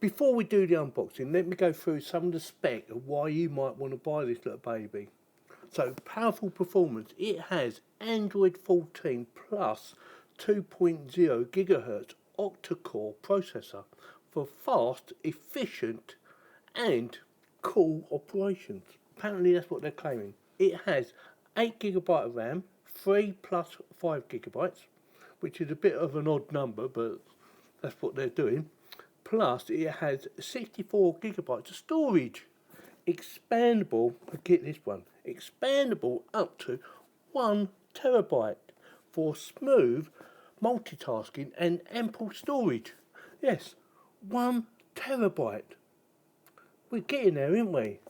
Before we do the unboxing, let me go through some of the spec of why you might want to buy this little baby. So, powerful performance. It has Android 14 plus 2.0 GHz octa-core processor for fast, efficient and cool operations. Apparently that's what they're claiming. It has 8GB of RAM, 3 plus 5GB, which is a bit of an odd number, but that's what they're doing. Plus it has 64GB of storage. Expandable, get this one, expandable up to 1TB for smooth multitasking and ample storage. Yes, 1TB. We're getting there, aren't we?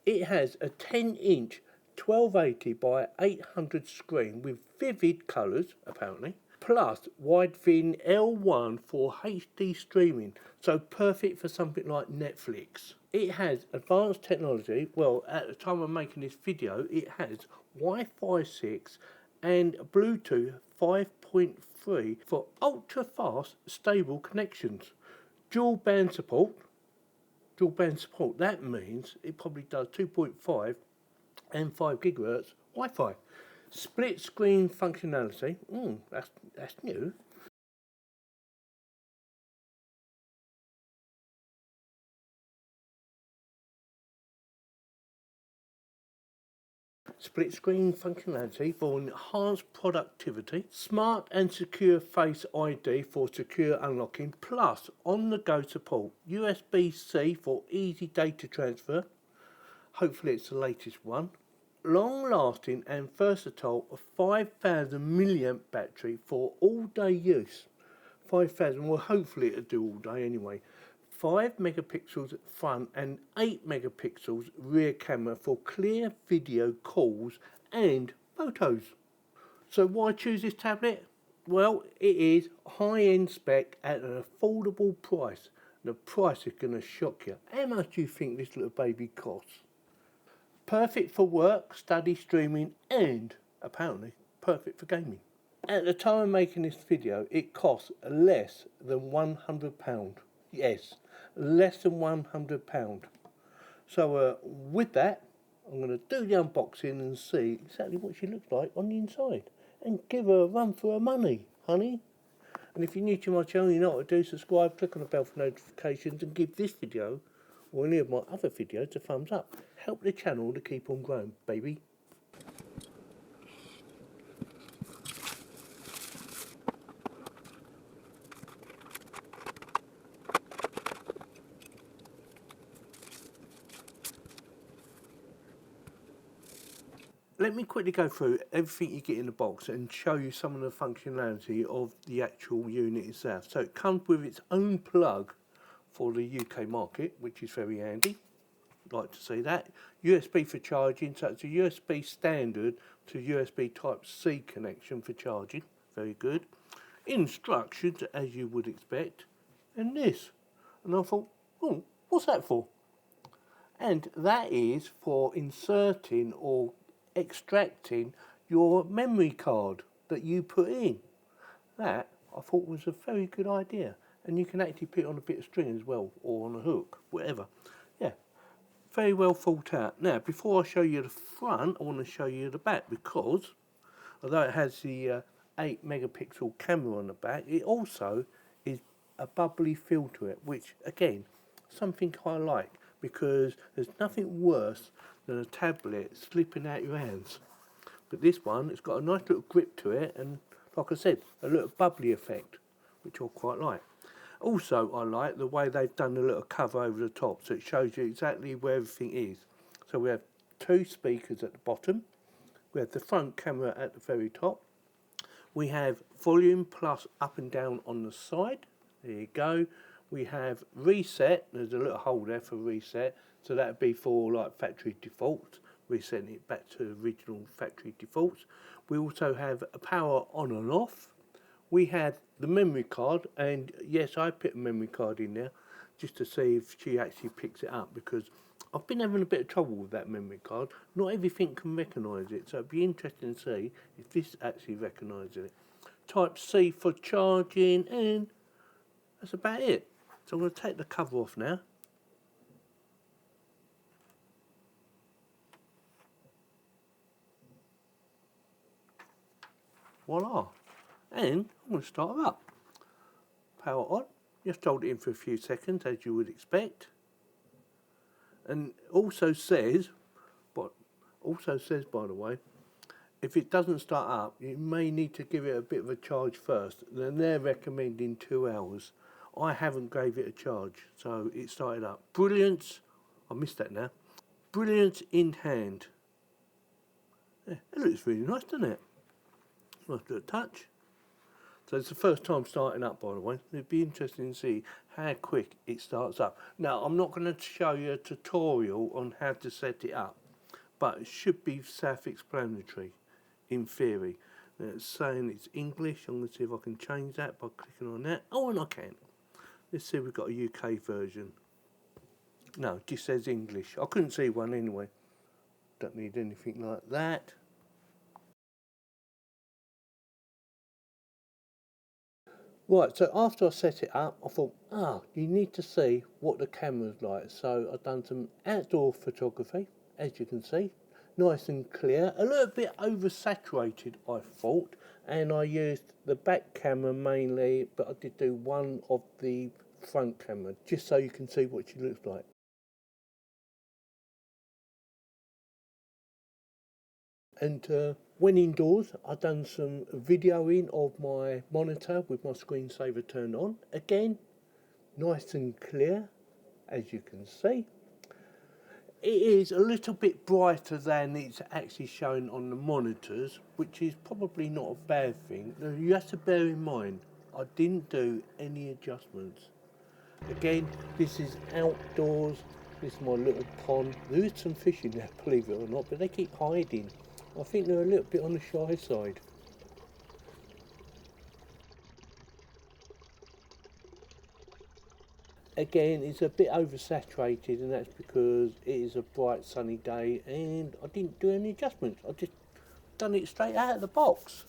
It has a 10-inch 1280 by 800 screen with vivid colours, apparently, plus wide-fin L1 for HD streaming, so perfect for something like Netflix. It has advanced technology. Well, at the time of making this video, it has Wi-Fi 6 and Bluetooth 5.3 for ultra-fast, stable connections. Dual band support. That means it probably does 2.5 and 5 GHz Wi-Fi. Split screen functionality. That's new. Split screen functionality for enhanced productivity. Smart and secure Face ID for secure unlocking. Plus on-the-go support. USB-C for easy data transfer. Hopefully it's the latest one. Long-lasting and versatile 5,000 mAh battery for all-day use. 5,000, well hopefully it'll do all day anyway. 5 megapixels front and 8 megapixels rear camera for clear video calls and photos. So why choose this tablet? Well, it is high-end spec at an affordable price. The price is going to shock you. How much do you think this little baby costs? Perfect for work, study, streaming and, apparently, perfect for gaming. At the time of making this video, it costs less than £100. Yes, less than £100. So with that, I'm going to do the unboxing and see exactly what she looks like on the inside. And give her a run for her money, honey. And if you're new to my channel, you know what to do. Subscribe, click on the bell for notifications and give this video or any of my other videos a thumbs up. Help the channel to keep on growing, baby. Let me quickly go through everything you get in the box and show you some of the functionality of the actual unit itself. So it comes with its own plug for the UK market, which is very handy. Like to see that. USB for charging, so it's a USB standard to USB Type-C connection for charging. Very good. Instructions, as you would expect. And this. And I thought, oh, what's that for? And that is for inserting or extracting your memory card that you put in. That I thought was a very good idea. And you can actually put it on a bit of string as well, or on a hook, whatever. Yeah, very well thought out. Now, before I show you the front, I want to show you the back, because although it has the 8 megapixel camera on the back, it also is a bubbly feel to it, which again, something I like, because there's nothing worse than a tablet slipping out your hands. But this one, it's got a nice little grip to it, and like I said, a little bubbly effect, which I quite like. Also, I like the way they've done the little cover over the top, so it shows you exactly where everything is. So we have 2 speakers at the bottom, we have the front camera at the very top, we have volume plus up and down on the side, there you go. We have reset, there's a little hole there for reset, so that would be for like factory defaults, resetting it back to original factory defaults. We also have a power on and off. We have the memory card, and yes, I put a memory card in there just to see if she actually picks it up, because I've been having a bit of trouble with that memory card. Not everything can recognise it, so it'd be interesting to see if this actually recognises it. Type C for charging, and that's about it. So I'm going to take the cover off now. Voila. And I'm going to start it up. Power on. Just hold it in for a few seconds as you would expect. And also says, by the way, if it doesn't start up, you may need to give it a bit of a charge first. Then they're recommending 2 hours. I haven't gave it a charge, so it started up. Brilliance, I missed that now. Brilliance in hand. Yeah, it looks really nice, doesn't it? Nice little touch. So it's the first time starting up, by the way. It'd be interesting to see how quick it starts up. Now, I'm not going to show you a tutorial on how to set it up, but it should be self-explanatory, in theory. Now, it's saying it's English. I'm going to see if I can change that by clicking on that. Oh, and I can. Let's see if we've got a UK version. No, it just says English. I couldn't see one anyway. Don't need anything like that. Right, so after I set it up, I thought, you need to see what the camera's like. So I've done some outdoor photography, as you can see, nice and clear, a little bit oversaturated, I thought, and I used the back camera mainly, but I did do one of the front camera, just so you can see what she looks like. And when indoors, I've done some videoing of my monitor with my screensaver turned on. Again, nice and clear, as you can see. It is a little bit brighter than it's actually shown on the monitors, which is probably not a bad thing. Now, you have to bear in mind, I didn't do any adjustments. Again, this is outdoors. This is my little pond. There is some fish in there, believe it or not, but they keep hiding. I think they're a little bit on the shy side. Again, it's a bit oversaturated, and that's because it is a bright sunny day and I didn't do any adjustments. I just done it straight out of the box.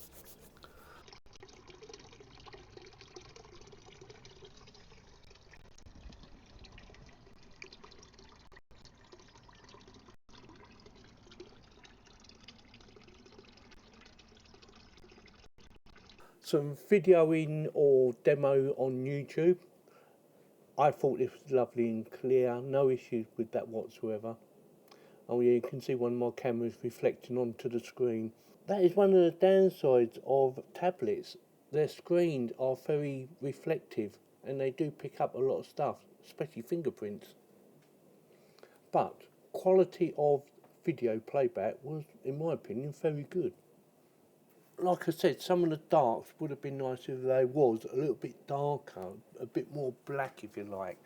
Some videoing or demo on YouTube. I thought this was lovely and clear, no issues with that whatsoever. Oh yeah, you can see one of my cameras reflecting onto the screen. That is one of the downsides of tablets. Their screens are very reflective and they do pick up a lot of stuff, especially fingerprints. But quality of video playback was, in my opinion, very good. Like I said, some of the darks would have been nice if they was a little bit darker, a bit more black if you like,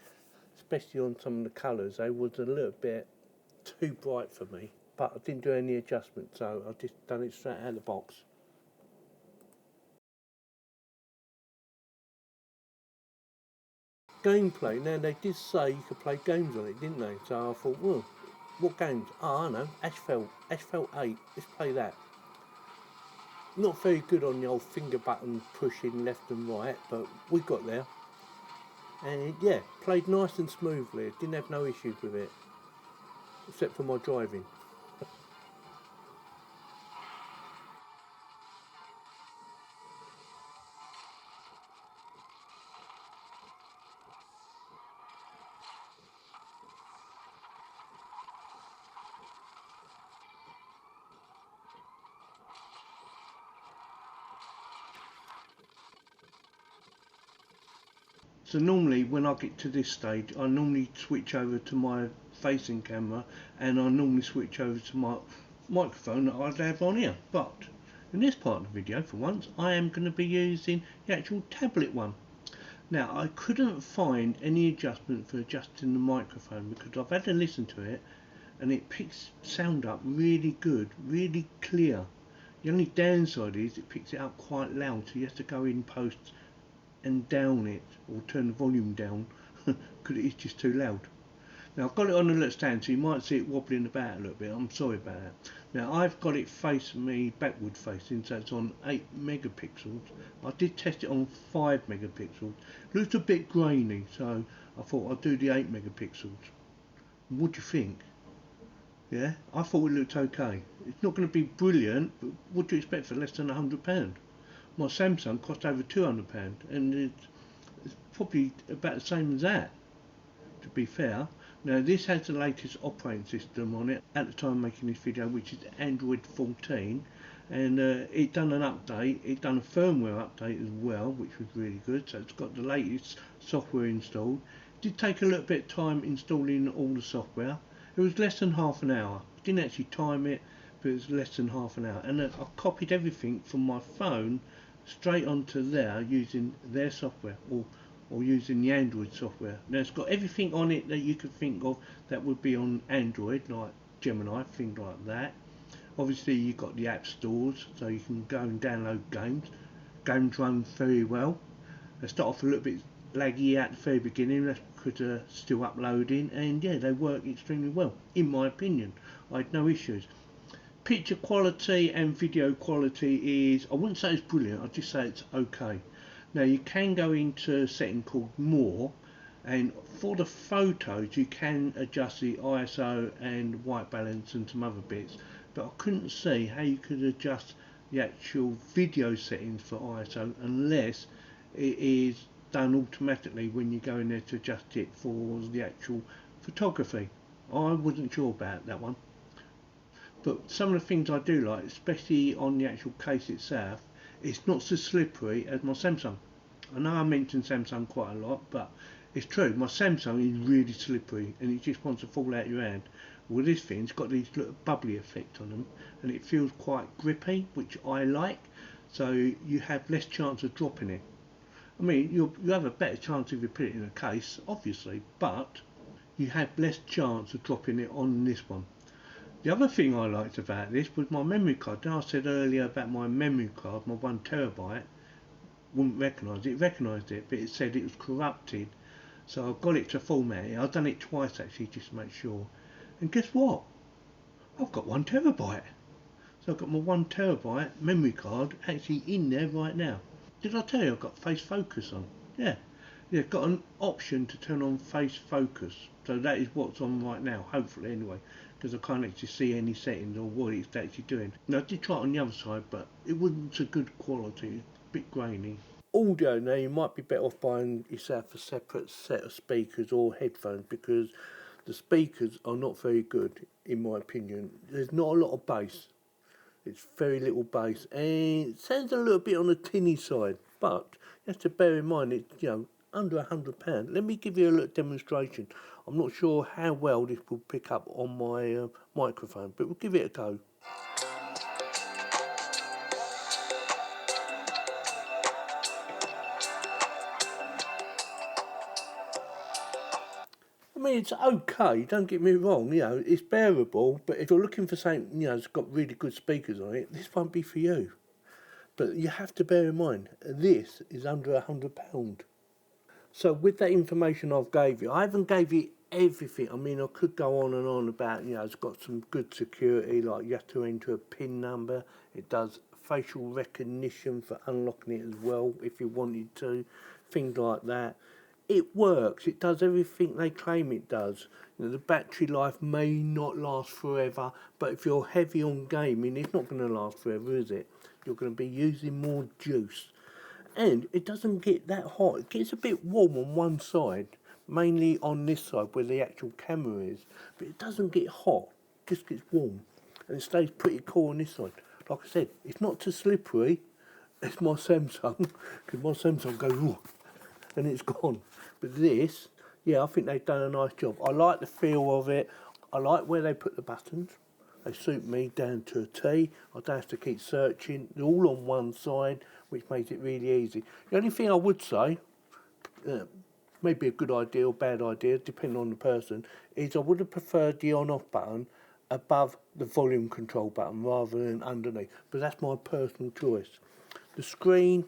especially on some of the colours. They was a little bit too bright for me, but I didn't do any adjustments, so I just done it straight out of the box. Gameplay, now they did say you could play games on it, didn't they? So I thought, well, what games? I know, Asphalt 8, let's play that. Not very good on the old finger button pushing left and right, but we got there. And yeah, played nice and smoothly, didn't have no issues with it, except for my driving. So normally when I get to this stage, I normally switch over to my facing camera and I normally switch over to my microphone that I'd have on here. But in this part of the video, for once, I am going to be using the actual tablet one. Now, I couldn't find any adjustment for adjusting the microphone because I've had to listen to it and it picks sound up really good, really clear. The only downside is it picks it up quite loud, so you have to go in post and down it or turn the volume down because it is just too loud. Now I've got it on a little stand, so you might see it wobbling about a little bit. I'm sorry about that. Now I've got it facing me backward facing, so it's on 8 megapixels. I did test it on 5 megapixels. Looks a bit grainy, so I thought I'd do the 8 megapixels. What do you think? Yeah, I thought it looked okay. It's not going to be brilliant, but what do you expect for less than £100? My Samsung cost over £200, and it's probably about the same as that, to be fair. Now this has the latest operating system on it at the time of making this video, which is Android 14, and it done an update, it done a firmware update as well, which was really good, so it's got the latest software installed. It did take a little bit of time installing all the software. It was less than half an hour. I didn't actually time it, but it was less than half an hour, and I copied everything from my phone straight onto there using their software, or using the Android software. Now it's got everything on it that you could think of that would be on Android, like Gemini, things like that. Obviously you've got the app stores, so you can go and download games. Games run very well. They start off a little bit laggy at the very beginning, that's because still uploading, and yeah, they work extremely well, in my opinion. I had no issues. Picture quality and video quality is, I wouldn't say it's brilliant, I'd just say it's okay. Now you can go into a setting called more, and for the photos you can adjust the ISO and white balance and some other bits, but I couldn't see how you could adjust the actual video settings for ISO unless it is done automatically when you go in there to adjust it for the actual photography. I wasn't sure about that one, but some of the things I do like, especially on the actual case itself, it's not so slippery as my Samsung. I know I mentioned Samsung quite a lot, but it's true, my Samsung is really slippery and it just wants to fall out your hand. Well, this thing's got these little bubbly effect on them, and it feels quite grippy, which I like, so you have less chance of dropping it. I mean, you have a better chance if you put it in a case, obviously, but you have less chance of dropping it on this one. The other thing I liked about this was my memory card. Now I said earlier about my memory card, my 1TB, wouldn't recognise it. It recognised it, but it said it was corrupted. So I got it to format it. I've done it twice actually, just to make sure. And guess what? I've got 1TB. So I've got my 1TB memory card actually in there right now. Did I tell you I've got face focus on? Yeah. Yeah, got an option to turn on face focus. So that is what's on right now, hopefully anyway, because I can't actually see any settings or what it's actually doing. Now I did try it on the other side, but it wasn't a good quality, a bit grainy. Audio, now you might be better off buying yourself a separate set of speakers or headphones, because the speakers are not very good in my opinion. There's not a lot of bass. It's very little bass, and it sounds a little bit on the tinny side, but you have to bear in mind it's, under £100. Let me give you a little demonstration. I'm not sure how well this will pick up on my microphone, but we'll give it a go. I mean, it's okay, don't get me wrong, it's bearable, but if you're looking for something, that's got really good speakers on it, this won't be for you. But you have to bear in mind, this is under £100. So with that information I've gave you, I haven't gave you everything. I mean, I could go on and on about, it's got some good security, like you have to enter a PIN number. It does facial recognition for unlocking it as well, if you wanted to, things like that. It works, it does everything they claim it does. The battery life may not last forever, but if you're heavy on gaming, it's not going to last forever, is it? You're going to be using more juice. And it doesn't get that hot. It gets a bit warm on one side, mainly on this side where the actual camera is, but it doesn't get hot, it just gets warm, and it stays pretty cool on this side. Like I said, it's not too slippery as my Samsung, because my Samsung goes, ooh, and it's gone. But this, I think they've done a nice job. I like the feel of it. I like where they put the buttons. They suit me down to a T. I don't have to keep searching. They're all on one side, which makes it really easy. The only thing I would say, maybe a good idea or bad idea, depending on the person, is I would have preferred the on-off button above the volume control button rather than underneath. But that's my personal choice. The screen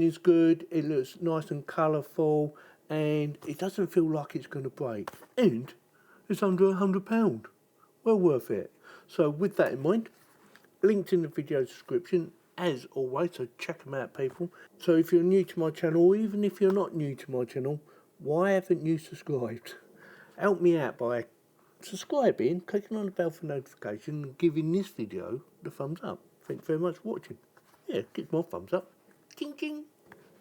is good. It looks nice and colourful, and it doesn't feel like it's going to break. And It's under £100. Well worth it. So with that in mind, linked in the video description as always, so check them out people. So if you're new to my channel, or even if you're not new to my channel, why haven't you subscribed? Help me out by subscribing, clicking on the bell for notification and giving this video the thumbs up. Thank you very much for watching. Yeah, give my thumbs up. Ching ching.